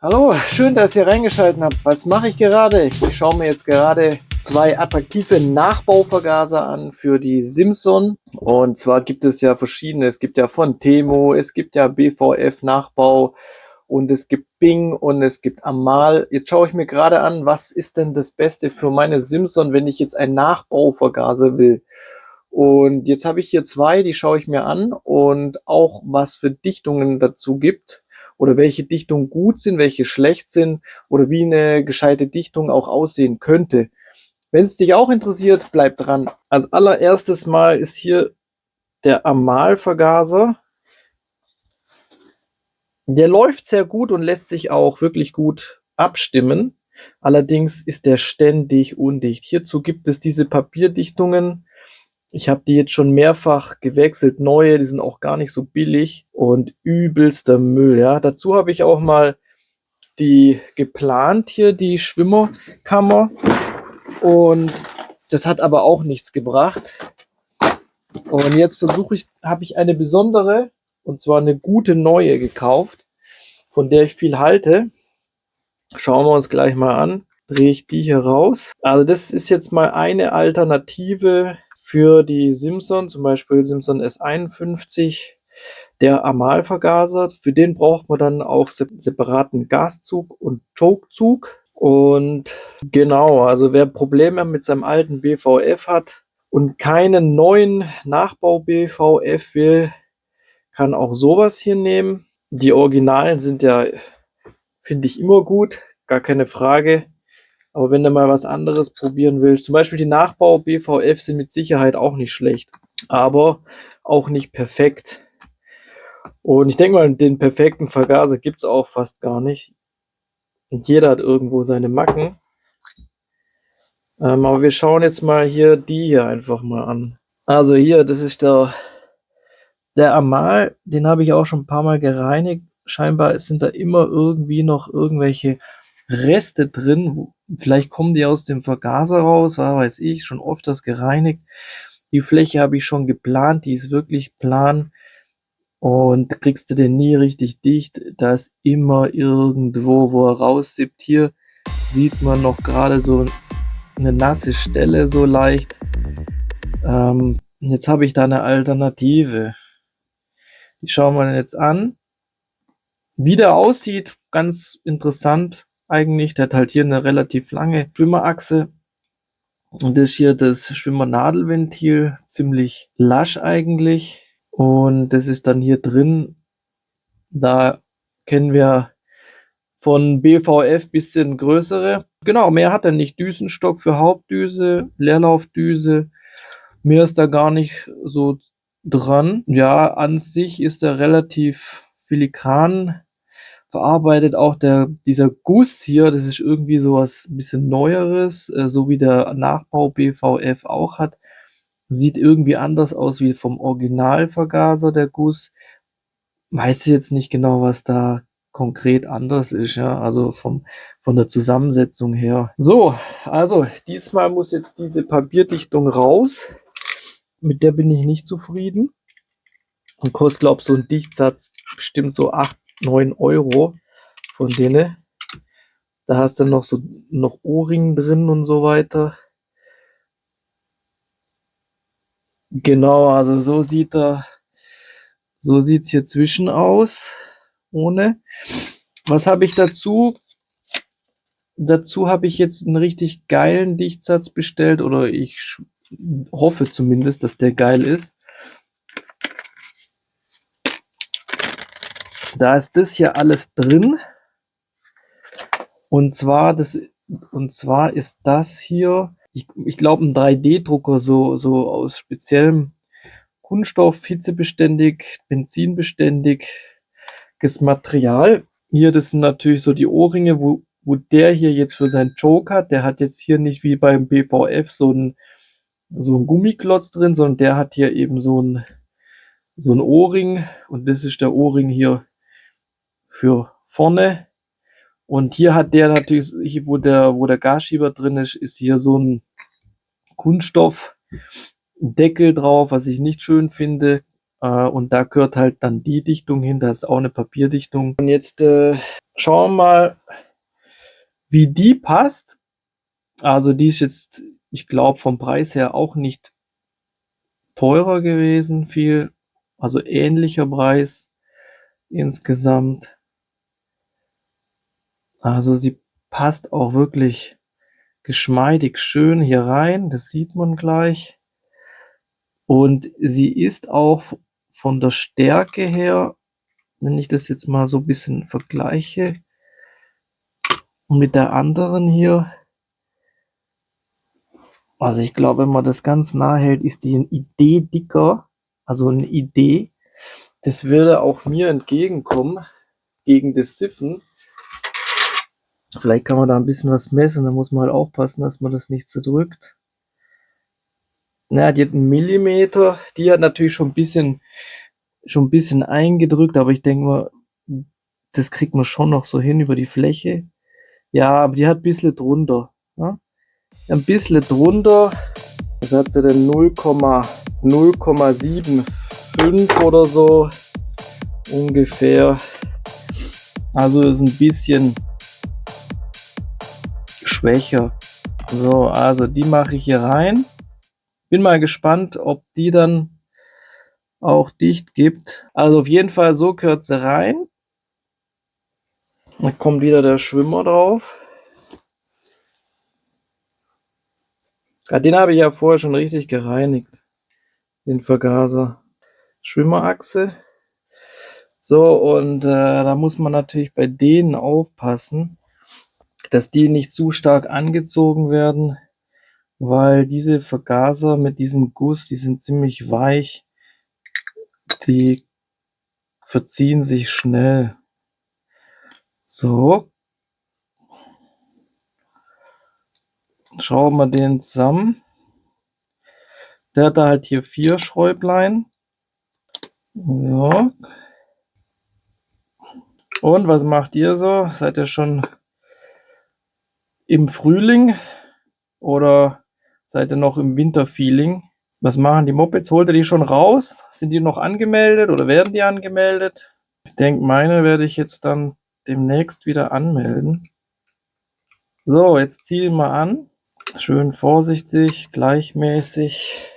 Hallo, schön, dass ihr reingeschaltet habt. Was mache ich gerade? Ich schaue mir jetzt gerade zwei attraktive Nachbauvergaser an für die Simson. Und zwar gibt es ja verschiedene. Es gibt ja von Temo, es gibt ja BVF Nachbau und es gibt Bing und es gibt Amal. Jetzt schaue ich mir gerade an, was ist denn das Beste für meine Simson, wenn ich jetzt einen Nachbauvergaser will. Und jetzt habe ich hier zwei, die schaue ich mir an und auch was für Dichtungen dazu gibt oder welche Dichtungen gut sind, welche schlecht sind oder wie eine gescheite Dichtung auch aussehen könnte. Wenn es dich auch interessiert, bleib dran. Als allererstes Mal ist hier der Amal-Vergaser. Der läuft sehr gut und lässt sich auch wirklich gut abstimmen. Allerdings ist der ständig undicht. Hierzu gibt es diese Papierdichtungen. Ich habe die jetzt schon mehrfach gewechselt, neue, die sind auch gar nicht so billig und übelster Müll, ja. Dazu habe ich auch mal die geplant hier, die Schwimmerkammer, und das hat aber auch nichts gebracht. Und jetzt habe ich eine besondere, und zwar eine gute neue gekauft, von der ich viel halte. Schauen wir uns gleich mal an. Drehe ich die hier raus. Also das ist jetzt mal eine Alternative für die Simson, zum Beispiel Simson S51, der Amal-Vergaser. Für den braucht man dann auch separaten Gaszug und Chokezug. Und genau, also wer Probleme mit seinem alten BVF hat und keinen neuen Nachbau BVF will, kann auch sowas hier nehmen. Die Originalen sind ja, finde ich, immer gut, gar keine Frage. Aber wenn du mal was anderes probieren willst, zum Beispiel die Nachbau BVF sind mit Sicherheit auch nicht schlecht, aber auch nicht perfekt. Und ich denke mal, den perfekten Vergaser gibt es auch fast gar nicht. Und jeder hat irgendwo seine Macken. Aber wir schauen jetzt mal hier die hier einfach mal an. Also hier, das ist der Amal, den habe ich auch schon ein paar Mal gereinigt. Scheinbar sind da immer irgendwie noch irgendwelche Reste drin. Vielleicht kommen die aus dem Vergaser raus, was weiß ich, schon öfters gereinigt. Die Fläche habe ich schon geplant, die ist wirklich plan. Und kriegst du den nie richtig dicht. Da ist immer irgendwo, wo er raussippt. Hier sieht man noch gerade so eine nasse Stelle so leicht. Jetzt habe ich da eine Alternative. Die schauen wir jetzt an. Wie der aussieht, ganz interessant eigentlich. Der hat halt hier eine relativ lange Schwimmerachse. Und das hier das Schwimmernadelventil, ziemlich lasch eigentlich. Und das ist dann hier drin. Da kennen wir von BVF bisschen größere. Genau, mehr hat er nicht. Düsenstock für Hauptdüse, Leerlaufdüse. Mehr ist da gar nicht so dran. Ja, an sich ist er relativ filigran verarbeitet. Auch dieser Guss hier, das ist irgendwie so was bisschen Neueres, so wie der Nachbau BVF auch hat. Sieht irgendwie anders aus wie vom Originalvergaser, der Guss. Weiß jetzt nicht genau, was da konkret anders ist, ja, also von der Zusammensetzung her. So, also diesmal muss jetzt diese Papierdichtung raus. Mit der bin ich nicht zufrieden. Und kostet, glaube ich, so ein Dichtsatz bestimmt so 8, 9 Euro von denen. Da hast du noch Ohrringen drin und so weiter. Genau, also so sieht's hier zwischen aus. Ohne. Was habe ich dazu? Dazu habe ich jetzt einen richtig geilen Dichtsatz bestellt, oder ich hoffe zumindest, dass der geil ist. Da ist das hier alles drin. Und zwar ist das hier, ich glaube, ein 3D-Drucker, so aus speziellem Kunststoff, hitzebeständig, benzinbeständiges Material. Hier, das sind natürlich so die Ohrringe, wo der hier jetzt für seinen Choke hat. Der hat jetzt hier nicht wie beim BVF so ein Gummiklotz drin, sondern der hat hier eben so ein Ohrring, und das ist der Ohrring hier für vorne. Und hier hat der natürlich, wo der Gasschieber drin ist hier so ein Kunststoffdeckel drauf, was ich nicht schön finde. Und da gehört halt dann die Dichtung hin, da ist auch eine Papierdichtung. Und jetzt schauen wir mal, wie die passt. Also die ist jetzt, ich glaube, vom Preis her auch nicht teurer gewesen, viel, also ähnlicher Preis insgesamt. Also sie passt auch wirklich geschmeidig schön hier rein, das sieht man gleich. Und sie ist auch von der Stärke her, wenn ich das jetzt mal so ein bisschen vergleiche mit der anderen hier, also ich glaube, wenn man das ganz nah hält, ist die eine Idee dicker, also eine Idee. Das würde auch mir entgegenkommen gegen das Siffen. Vielleicht kann man da ein bisschen was messen, da muss man halt aufpassen, dass man das nicht zerdrückt. Na, die hat 1 Millimeter, die hat natürlich schon ein bisschen eingedrückt, aber ich denke mal, das kriegt man schon noch so hin über die Fläche. Ja, aber die hat ein bisschen drunter. Ja? Ein bisschen drunter. Was hat sie denn? 0,75 oder so ungefähr. Also ist ein bisschen schwächer. So, also die mache ich hier rein. Bin mal gespannt, ob die dann auch dicht gibt. Also auf jeden Fall so gehört sie rein. Dann kommt wieder der Schwimmer drauf. Ja, den habe ich ja vorher schon richtig gereinigt. Den Vergaser. Schwimmerachse. So, und da muss man natürlich bei denen aufpassen, dass die nicht zu stark angezogen werden, weil diese Vergaser mit diesem Guss, die sind ziemlich weich. Die verziehen sich schnell. So. Schrauben wir den zusammen. Der hat da halt hier 4 Schräublein. So. Und was macht ihr so? Seid ihr schon im Frühling oder seid ihr noch im Winterfeeling? Was machen die Mopeds? Holt ihr die schon raus? Sind die noch angemeldet oder werden die angemeldet? Ich denke, meine werde ich jetzt dann demnächst wieder anmelden. So, jetzt ziehe ich mal an. Schön vorsichtig, gleichmäßig.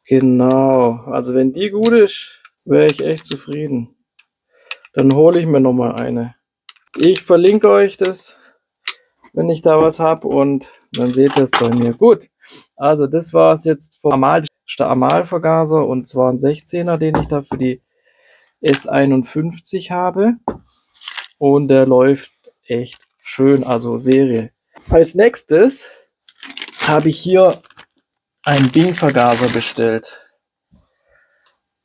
Genau. Also wenn die gut ist, wäre ich echt zufrieden. Dann hole ich mir nochmal eine. Ich verlinke euch das, wenn ich da was habe, und dann seht ihr es bei mir. Gut, also das war es jetzt vom Amalvergaser, und zwar ein 16er, den ich da für die S51 habe, und der läuft echt schön, also Serie. Als nächstes habe ich hier einen Bing-Vergaser bestellt.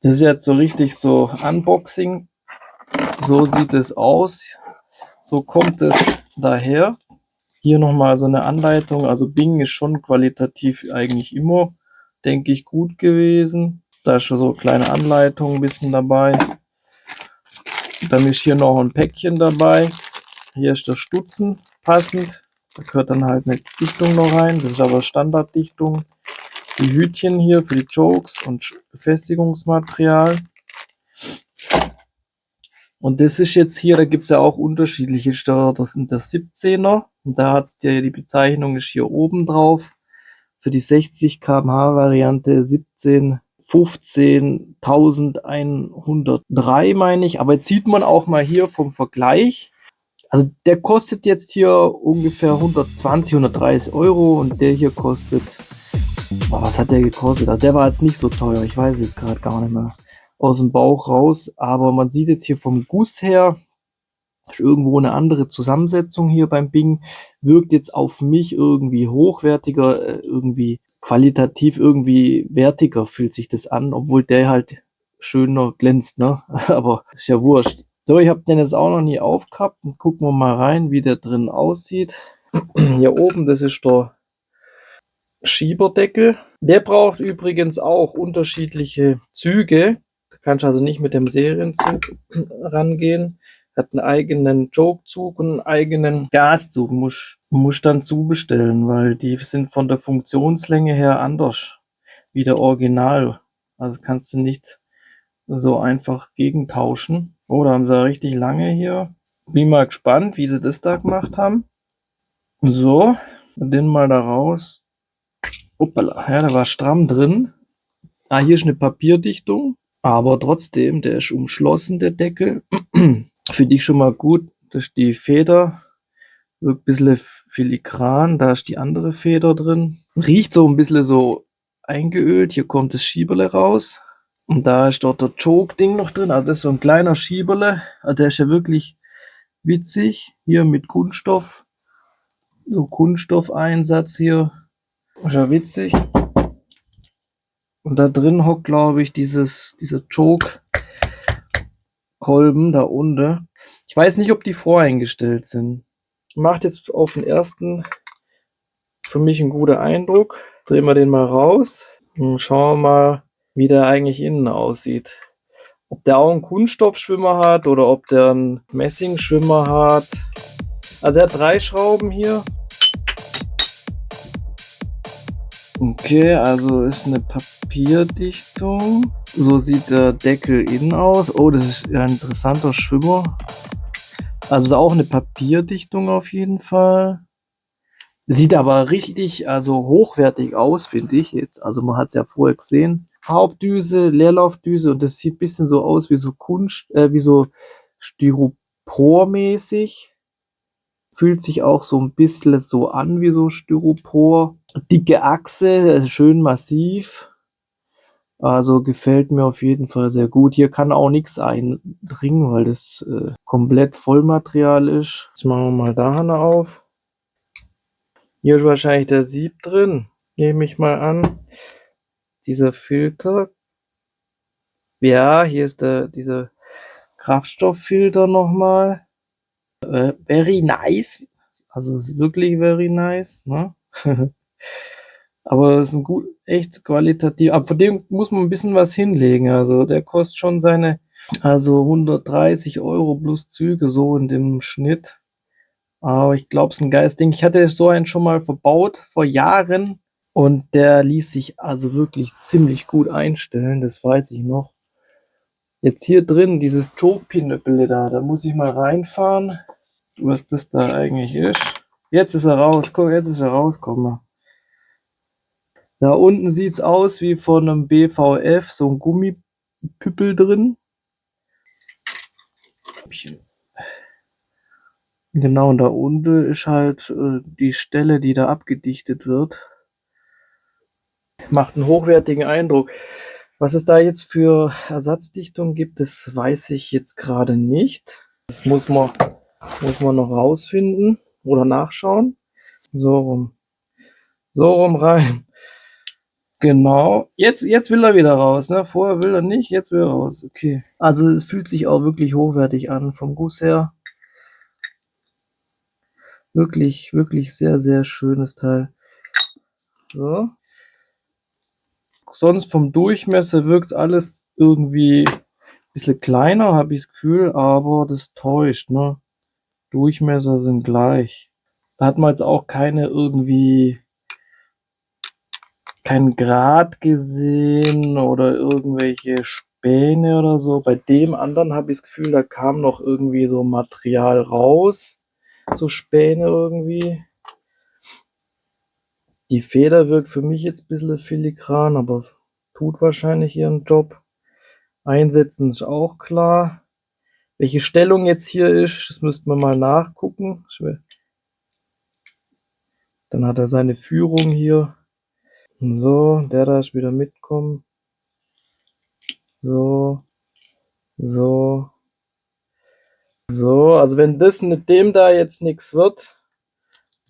Das ist jetzt so richtig so Unboxing. So sieht es aus. So kommt es daher. Hier nochmal so eine Anleitung. Also Bing ist schon qualitativ eigentlich immer, denke ich, gut gewesen. Da ist schon so eine kleine Anleitung ein bisschen dabei. Dann ist hier noch ein Päckchen dabei. Hier ist der Stutzen passend. Da gehört dann halt eine Dichtung noch rein. Das ist aber Standarddichtung. Die Hütchen hier für die Jokes und Befestigungsmaterial. Und das ist jetzt hier, da gibt es ja auch unterschiedliche Steuer. Das sind der 17er. Und da hat es die Bezeichnung ist hier oben drauf. Für die 60 km/h Variante 17, 15, 1103 meine ich. Aber jetzt sieht man auch mal hier vom Vergleich. Also der kostet jetzt hier ungefähr 120, 130 Euro, und der hier kostet, was hat der gekostet? Also der war jetzt nicht so teuer, ich weiß es jetzt gerade gar nicht mehr aus dem Bauch raus, aber man sieht jetzt hier vom Guss her, ist irgendwo eine andere Zusammensetzung hier beim Bing, wirkt jetzt auf mich irgendwie hochwertiger, irgendwie qualitativ irgendwie wertiger fühlt sich das an, obwohl der halt schöner glänzt, ne? Aber ist ja wurscht. So, ich habe den jetzt auch noch nie aufgehabt, und gucken wir mal rein, wie der drin aussieht. Hier oben, das ist der Schieberdeckel. Der braucht übrigens auch unterschiedliche Züge. Da kannst du also nicht mit dem Serienzug rangehen. Hat einen eigenen Joke-Zug und einen eigenen Gaszug. Muss dann zubestellen, weil die sind von der Funktionslänge her anders wie der Original. Also kannst du nicht so einfach gegentauschen. Oh, da haben sie richtig lange hier. Bin mal gespannt, wie sie das da gemacht haben. So, den mal da raus. Hoppala, ja, der war stramm drin. Ah, hier ist eine Papierdichtung, aber trotzdem, der ist umschlossen, der Deckel. Finde ich schon mal gut. Das ist die Feder. Wirkt ein bisschen filigran. Da ist die andere Feder drin. Riecht so ein bisschen so eingeölt. Hier kommt das Schieberle raus. Und da ist dort der Choke-Ding noch drin. Also das ist so ein kleiner Schieberle. Also der ist ja wirklich witzig. Hier mit Kunststoff. So Kunststoffeinsatz hier. Ist ja witzig. Und da drin hockt, glaube ich, dieser Choke-Kolben da unten. Ich weiß nicht, ob die voreingestellt sind. Macht jetzt auf den ersten für mich einen guten Eindruck. Drehen wir den mal raus und schauen wir mal, wie der eigentlich innen aussieht. Ob der auch einen Kunststoffschwimmer hat oder ob der einen Messingschwimmer hat. Also er hat 3 Schrauben hier. Okay, also ist eine Papierdichtung. So sieht der Deckel innen aus. Oh, das ist ja ein interessanter Schwimmer. Also ist auch eine Papierdichtung auf jeden Fall. Sieht aber richtig, also hochwertig aus, finde ich jetzt. Also man hat es ja vorher gesehen. Hauptdüse, Leerlaufdüse und das sieht ein bisschen so aus wie so wie so Styropormäßig. Fühlt sich auch so ein bisschen so an wie so Styropor. Dicke Achse, schön massiv. Also gefällt mir auf jeden Fall sehr gut. Hier kann auch nichts eindringen, weil das komplett Vollmaterial ist. Jetzt machen wir mal da auf. Hier ist wahrscheinlich der Sieb drin, nehme ich mal an. Dieser Filter. Ja, hier ist dieser Kraftstofffilter nochmal. Very nice. Also ist wirklich very nice, ne? Aber es ist ein gut, echt qualitativ. Aber von dem muss man ein bisschen was hinlegen. Also der kostet schon seine, also 130 Euro plus Züge, so in dem Schnitt. Aber ich glaube, es ist ein geiles Ding. Ich hatte so einen schon mal verbaut vor Jahren und der ließ sich also wirklich ziemlich gut einstellen. Das weiß ich noch. Jetzt hier drin, dieses Choke-Pinöppel da muss ich mal reinfahren, was das da eigentlich ist. Jetzt ist er raus. Guck, jetzt ist er rausgekommen. Da unten sieht es aus wie von einem BVF, so ein Gummipüppel drin. Genau, und da unten ist halt die Stelle, die da abgedichtet wird. Macht einen hochwertigen Eindruck. Was es da jetzt für Ersatzdichtung gibt, das weiß ich jetzt gerade nicht. Das muss man noch rausfinden oder nachschauen. So rum. So rum rein. Genau. Jetzt will er wieder raus, ne? Vorher will er nicht, jetzt will er raus. Okay. Also es fühlt sich auch wirklich hochwertig an vom Guss her. Wirklich, wirklich sehr, sehr schönes Teil. So. Sonst vom Durchmesser wirkt alles irgendwie ein bisschen kleiner, habe ich das Gefühl, aber das täuscht, ne? Durchmesser sind gleich. Da hat man jetzt auch keinen Grat gesehen oder irgendwelche Späne oder so. Bei dem anderen habe ich das Gefühl, da kam noch irgendwie so Material raus. So Späne irgendwie. Die Feder wirkt für mich jetzt ein bisschen filigran, aber tut wahrscheinlich ihren Job. Einsetzen ist auch klar. Welche Stellung jetzt hier ist, das müssten wir mal nachgucken. Dann hat er seine Führung hier. So, der da ist wieder mitkommen. So, so, so. Also wenn das mit dem da jetzt nichts wird,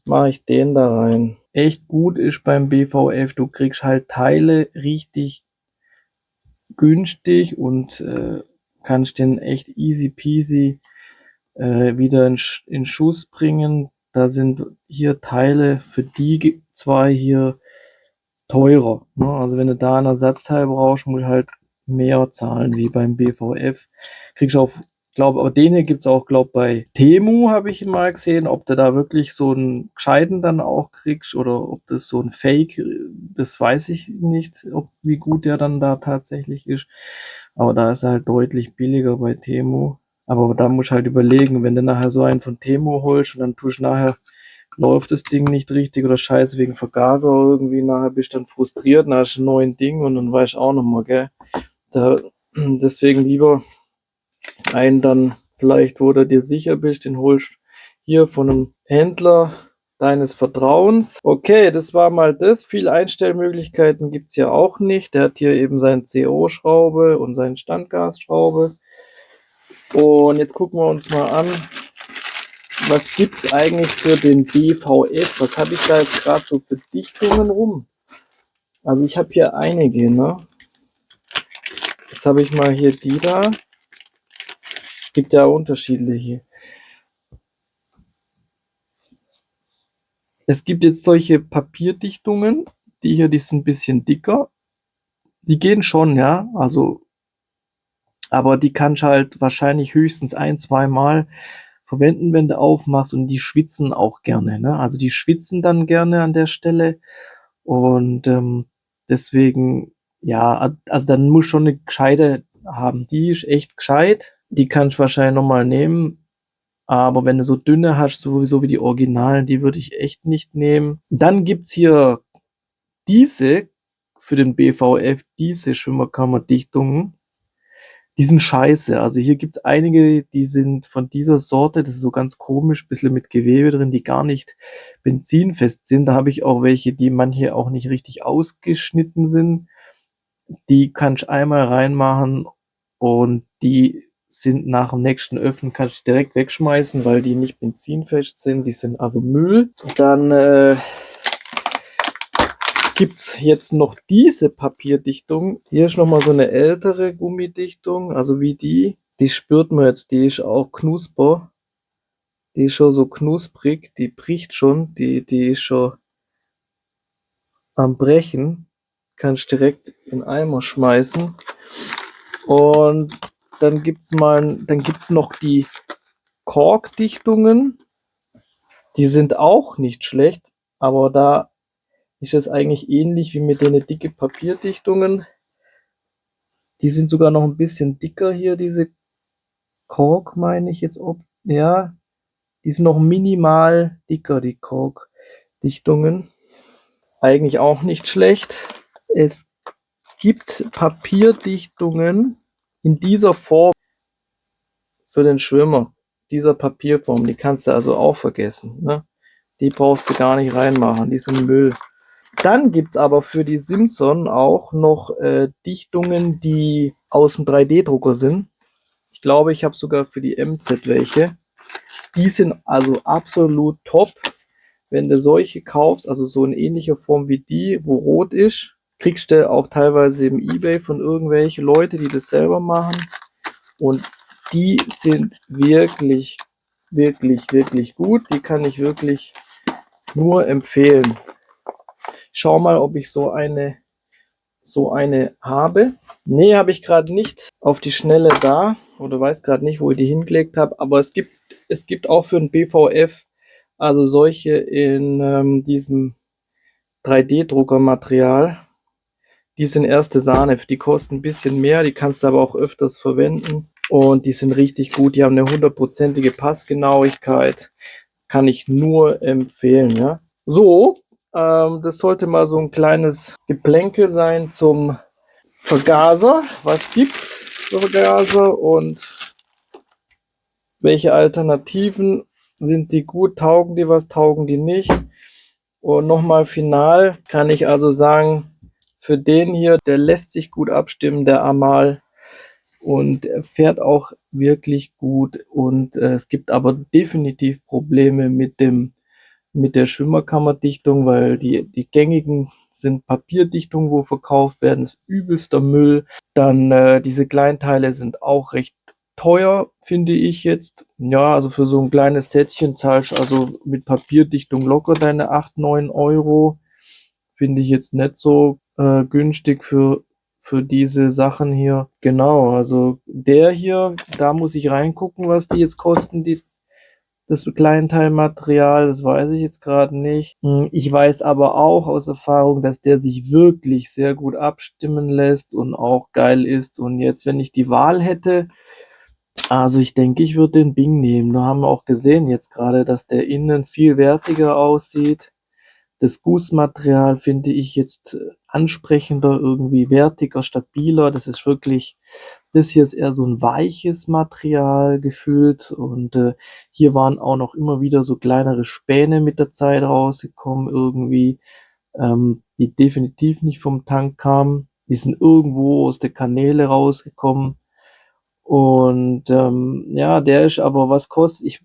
mache ich den da rein. Echt gut ist beim BVF, du kriegst halt Teile richtig günstig und kannst den echt easy peasy wieder in Schuss bringen. Da sind hier Teile für die 2 hier teurer. Ne? Also wenn du da ein Ersatzteil brauchst, musst du halt mehr zahlen wie beim BVF. Kriegst du auf glaube, aber den hier gibt es auch, glaube bei Temu habe ich ihn mal gesehen, ob du da wirklich so einen gescheiten dann auch kriegst oder ob das so ein Fake, das weiß ich nicht, wie gut der dann da tatsächlich ist. Aber da ist er halt deutlich billiger bei Temu. Aber da musst du halt überlegen, wenn du nachher so einen von Temu holst und dann tust du nachher, läuft das Ding nicht richtig oder scheiße wegen Vergaser irgendwie, nachher bist du dann frustriert, dann hast du ein neues Ding und dann weißt du auch nochmal, gell. Deswegen lieber einen dann vielleicht, wo du dir sicher bist, den holst hier von einem Händler deines Vertrauens. Okay, das war mal das. Viele Einstellmöglichkeiten gibt es ja auch nicht. Der hat hier eben seine CO-Schraube und seine Standgasschraube. Und jetzt gucken wir uns mal an, was gibt es eigentlich für den BVF? Was habe ich da jetzt gerade so für Dichtungen rum? Also ich habe hier einige, ne? Jetzt habe ich mal hier die da. Es gibt ja unterschiedliche. Es gibt jetzt solche Papierdichtungen, die hier, die sind ein bisschen dicker. Die gehen schon, ja, also, aber die kannst du halt wahrscheinlich höchstens ein-, zweimal verwenden, wenn du aufmachst, und die schwitzen auch gerne, ne? Also die schwitzen dann gerne an der Stelle und deswegen, ja, also dann muss schon eine gescheite haben. Die ist echt gescheit. Die kannst du wahrscheinlich nochmal nehmen. Aber wenn du so dünne hast, sowieso wie die Originalen, die würde ich echt nicht nehmen. Dann gibt's hier diese für den BVF, diese Schwimmerkammerdichtungen. Die sind scheiße. Also hier gibt's einige, die sind von dieser Sorte, das ist so ganz komisch, bisschen mit Gewebe drin, die gar nicht benzinfest sind. Da habe ich auch welche, die manche auch nicht richtig ausgeschnitten sind. Die kannst du einmal reinmachen und die sind nach dem nächsten Öffnen, kannst du direkt wegschmeißen, weil die nicht benzinfest sind. Die sind also Müll. Dann gibt's jetzt noch diese Papierdichtung. Hier ist nochmal so eine ältere Gummidichtung, also wie die. Die spürt man jetzt, die ist auch knusper. Die ist schon so knusprig, die bricht schon, die ist schon am Brechen. Kannst direkt in den Eimer schmeißen. Und dann gibt's noch die Korkdichtungen. Die sind auch nicht schlecht, aber da ist es eigentlich ähnlich wie mit den dicke Papierdichtungen. Die sind sogar noch ein bisschen dicker hier, diese Kork, meine ich jetzt. Ja, die sind noch minimal dicker, die Korkdichtungen. Eigentlich auch nicht schlecht. Es gibt Papierdichtungen in dieser Form für den Schwimmer. Dieser Papierform, die kannst du also auch vergessen. Ne? Die brauchst du gar nicht reinmachen, die sind Müll. Dann gibt's aber für die Simpson auch noch Dichtungen, die aus dem 3D-Drucker sind. Ich glaube, ich habe sogar für die MZ welche. Die sind also absolut top. Wenn du solche kaufst, also so in ähnlicher Form wie die, wo rot ist, kriegst du auch teilweise im eBay von irgendwelchen Leuten, die das selber machen. Und die sind wirklich, wirklich, wirklich gut. Die kann ich wirklich nur empfehlen. Schau mal, ob ich so eine habe. Nee, habe ich gerade nicht auf die Schnelle da oder weiß gerade nicht, wo ich die hingelegt habe. Aber es gibt auch für ein BVF also solche in diesem 3D-Druckermaterial. Die sind erste Sahne. Die kosten ein bisschen mehr, die kannst du aber auch öfters verwenden. Und die sind richtig gut. Die haben eine 100%ige Passgenauigkeit. Kann ich nur empfehlen, ja. So, das sollte mal so ein kleines Geplänkel sein zum Vergaser. Was gibt's für Vergaser und welche Alternativen sind die gut? Taugen die was, taugen die nicht? Und nochmal final kann ich also sagen, für den hier, der lässt sich gut abstimmen, der Amal. Und er fährt auch wirklich gut. Und es gibt aber definitiv Probleme mit der Schwimmerkammerdichtung, weil die gängigen sind Papierdichtungen, wo verkauft werden, ist übelster Müll. Dann diese Kleinteile sind auch recht teuer, finde ich jetzt. Ja, also für so ein kleines Sättchen zahlst du also mit Papierdichtung locker deine 8, 9 Euro. Finde ich jetzt nicht so günstig für für diese Sachen hier. Genau, also der hier, da muss ich reingucken, was die jetzt kosten, das Kleinteilmaterial, das weiß ich jetzt gerade nicht. Ich weiß aber auch aus Erfahrung, dass der sich wirklich sehr gut abstimmen lässt und auch geil ist. Und jetzt, wenn ich die Wahl hätte, also ich denke, ich würde den Bing nehmen. Da haben wir auch gesehen jetzt gerade, dass der innen viel wertiger aussieht. Das Gussmaterial finde ich jetzt ansprechender, irgendwie wertiger, stabiler. Das ist wirklich, das hier ist eher so ein weiches Material gefühlt. Und hier waren auch noch immer wieder so kleinere Späne mit der Zeit rausgekommen, irgendwie, die definitiv nicht vom Tank kamen. Die sind irgendwo aus der Kanäle rausgekommen. Und ja, der ist aber, was kostet, ich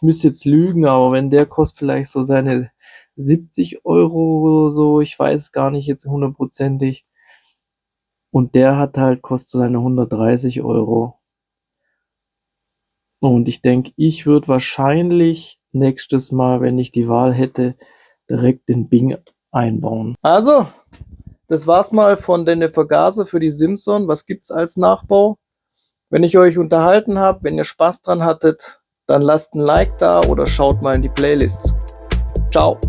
müsste jetzt lügen, aber wenn der kostet vielleicht so seine 70 € oder so, ich weiß es gar nicht jetzt hundertprozentig. Und der hat halt, kostet so seine 130 €. Und ich denke, ich würde wahrscheinlich nächstes Mal, wenn ich die Wahl hätte, direkt den Bing einbauen. Also, das war's mal von den Vergaser für die Simson. Was gibt's als Nachbau? Wenn ich euch unterhalten habe, wenn ihr Spaß dran hattet, dann lasst ein Like da oder schaut mal in die Playlists. Ciao.